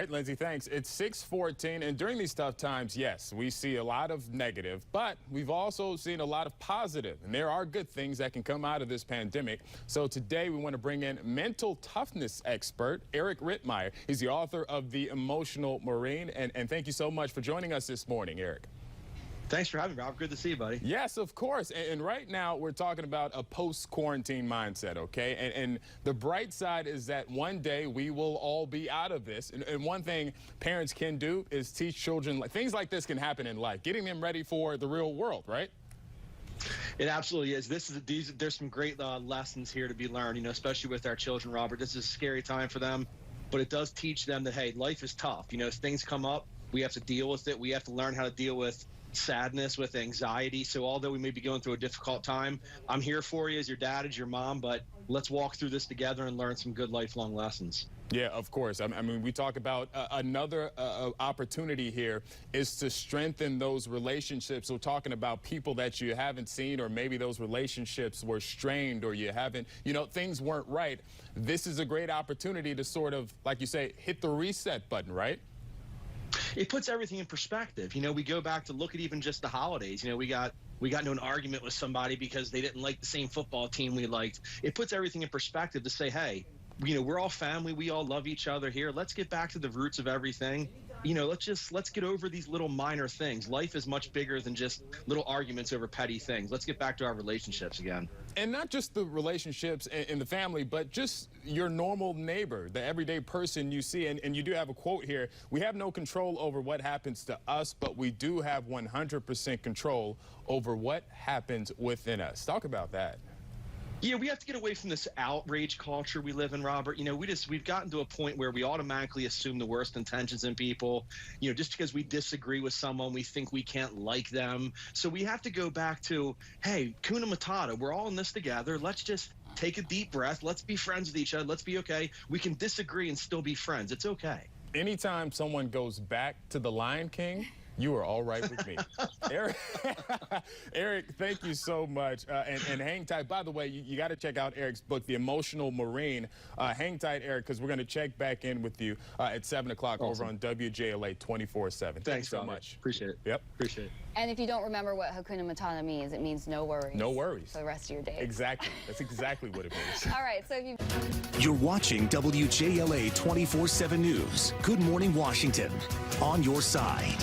Right, Lindsay, thanks. It's 6:14, and during these tough times, yes, we see a lot of negative, but we've also seen a lot of positive, and there are good things that can come out of this pandemic. So today we want to bring in mental toughness expert Erik Wittenmyer. He's the author of The Emotional Marine, and thank you so much for joining us this morning, Erik. Thanks for having me, Rob. Good to see you, buddy. Yes, of course. And right now we're talking about a post-quarantine mindset, okay? And the bright side is that one day we will all be out of this. And one thing parents can do is teach children, things like this can happen in life, getting them ready for the real world, right? It absolutely is. There's some great lessons here to be learned, especially with our children, Robert. This is a scary time for them, but it does teach them that, hey, life is tough. As things come up, we have to deal with it. We have to learn how to deal with sadness, with anxiety. So although we may be going through a difficult time, I'm here for you as your dad, as your mom, but let's walk through this together and learn some good lifelong lessons. Yeah, of course. I mean, we talk about another opportunity here is to strengthen those relationships. So talking about people that you haven't seen, or maybe those relationships were strained, or you haven't, things weren't right. This is a great opportunity to sort of, like you say, hit the reset button, right? It puts everything in perspective. We go back to look at even just the holidays. We got into an argument with somebody because they didn't like the same football team we liked. It puts everything in perspective to say, hey, we're all family. We all love each other here. Let's get back to the roots of everything. Let's get over these little minor things. Life is much bigger than just little arguments over petty things. Let's get back to our relationships again. And not just the relationships in the family, but just your normal neighbor, the everyday person you see. And you do have a quote here: we have no control over what happens to us, but we do have 100% control over what happens within us. Talk about that. Yeah, we have to get away from this outrage culture we live in, Robert. We've gotten to a point where we automatically assume the worst intentions in people. Just because we disagree with someone, we think we can't like them. So we have to go back to, hey, Kuna Matata, we're all in this together. Let's just take a deep breath. Let's be friends with each other. Let's be okay. We can disagree and still be friends. It's okay. Anytime someone goes back to the Lion King, you are all right with me. Erik, thank you so much. And hang tight. By the way, you got to check out Erik's book, The Emotional Marine. Hang tight, Erik, because we're going to check back in with you at 7 o'clock over on WJLA 24/7. Thanks so brother. Much. Appreciate it. Yep. Appreciate it. And if you don't remember what Hakuna Matata means, it means no worries. No worries. For the rest of your day. Exactly. That's exactly what it means. All right, so if you... You're watching WJLA 24/7 News. Good Morning Washington. On your side.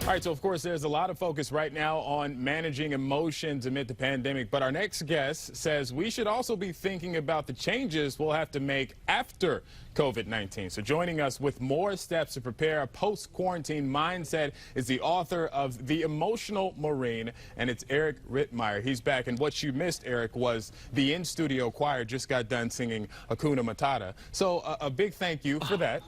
All right, so of course there's a lot of focus right now on managing emotions amid the pandemic, but our next guest says we should also be thinking about the changes we'll have to make after COVID-19. So joining us with more steps to prepare a post-quarantine mindset is the author of The Emotional Marine, and it's Erik Wittenmyer. He's back, and what you missed, Erik, was the in-studio choir just got done singing Hakuna Matata. So a big thank you for that,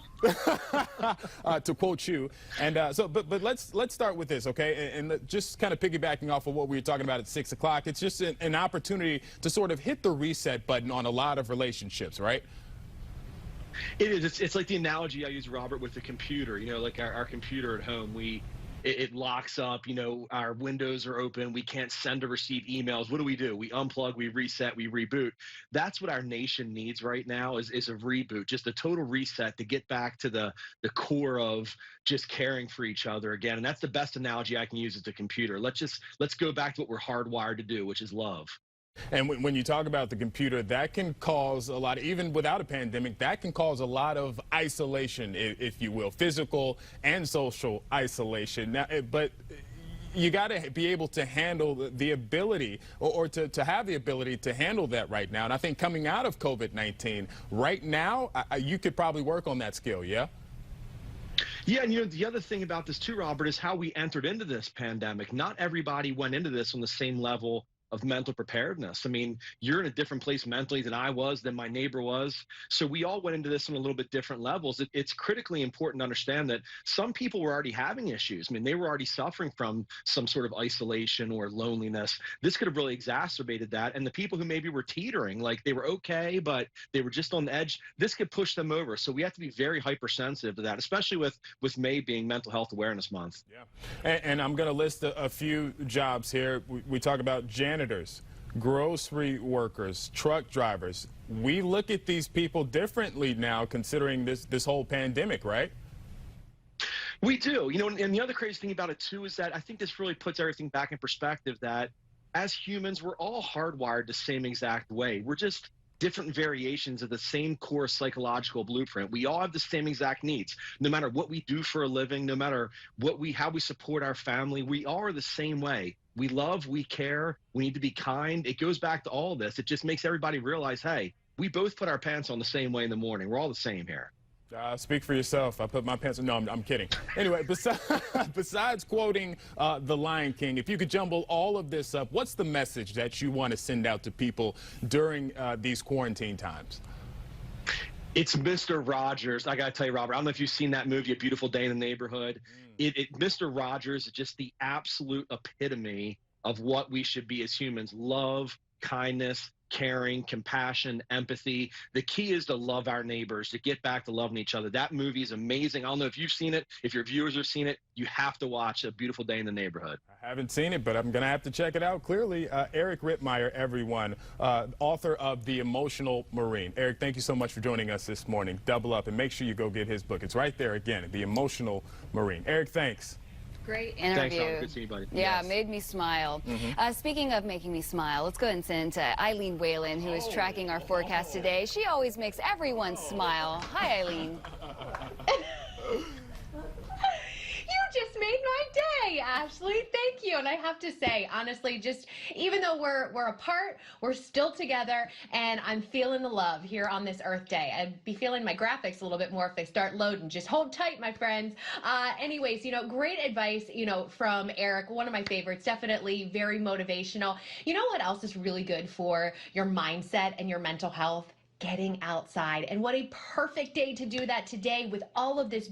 to quote you. And but let's start with this, okay? And just kind of piggybacking off of what we were talking about at 6 o'clock, it's just an opportunity to sort of hit the reset button on a lot of relationships, right? It is. It's like the analogy I use, Robert, with the computer. Like our computer at home, it locks up. Our windows are open. We can't send or receive emails. What do? We unplug, we reset, we reboot. That's what our nation needs right now is a reboot, just a total reset to get back to the core of just caring for each other again. And that's the best analogy I can use is the computer. Let's go back to what we're hardwired to do, which is love. And when you talk about the computer, that can cause a lot, even without a pandemic, that can cause a lot of isolation, if you will, physical and social isolation. Now, but you got to be able to handle the ability or to have the ability to handle that right now. And I think coming out of COVID-19 right now, you could probably work on that skill, yeah? Yeah, and the other thing about this too, Robert, is how we entered into this pandemic. Not everybody went into this on the same level of mental preparedness. I mean, you're in a different place mentally than I was, than my neighbor was. So we all went into this on a little bit different levels. It's critically important to understand that some people were already having issues. I mean, they were already suffering from some sort of isolation or loneliness. This could have really exacerbated that. And the people who maybe were teetering, like they were okay, but they were just on the edge, this could push them over. So we have to be very hypersensitive to that, especially with May being Mental Health Awareness Month. Yeah, and I'm going to list a few jobs here. We talk about janitors, grocery workers, truck drivers. We look at these people differently now considering this whole pandemic, right? We do. And the other crazy thing about it, too, is that I think this really puts everything back in perspective that as humans, we're all hardwired the same exact way. We're just different variations of the same core psychological blueprint. We all have the same exact needs. No matter what we do for a living, no matter how we support our family, we all are the same way. We love, we care, we need to be kind. It goes back to all this. It just makes everybody realize, hey, we both put our pants on the same way in the morning. We're all the same here. Speak for yourself. I put my pants on. No, I'm kidding. Anyway, besides quoting The Lion King, if you could jumble all of this up, what's the message that you want to send out to people during these quarantine times? It's Mr. Rogers. I got to tell you, Robert, I don't know if you've seen that movie, A Beautiful Day in the Neighborhood. Mr. Rogers is just the absolute epitome of what we should be as humans. Love, kindness, caring, compassion, empathy. The key is to love our neighbors, to get back to loving each other. That movie is amazing. I don't know if you've seen it. If your viewers have seen it, you have to watch A Beautiful Day in the Neighborhood. I haven't seen it, but I'm going to have to check it out. Clearly, Erik Wittenmyer, everyone, author of The Emotional Marine. Erik, thank you so much for joining us this morning. Double up and make sure you go get his book. It's right there again, The Emotional Marine. Erik, thanks. Great interview. Thanks, good to see you, buddy. Yeah, Yes. made me smile. Speaking of making me smile, let's go ahead and send to Eileen Whalen, who is tracking our forecast today. She always makes everyone smile. Hi, Eileen. You just made my day, Ashley. Thank you. And I have to say, honestly, just even though we're apart, we're still together, and I'm feeling the love here on this Earth Day. I'd be feeling my graphics a little bit more if they start loading. Just hold tight, my friends. Anyways, great advice, from Erik. One of my favorites, definitely very motivational. You know what else is really good for your mindset and your mental health? Getting outside. And what a perfect day to do that today with all of this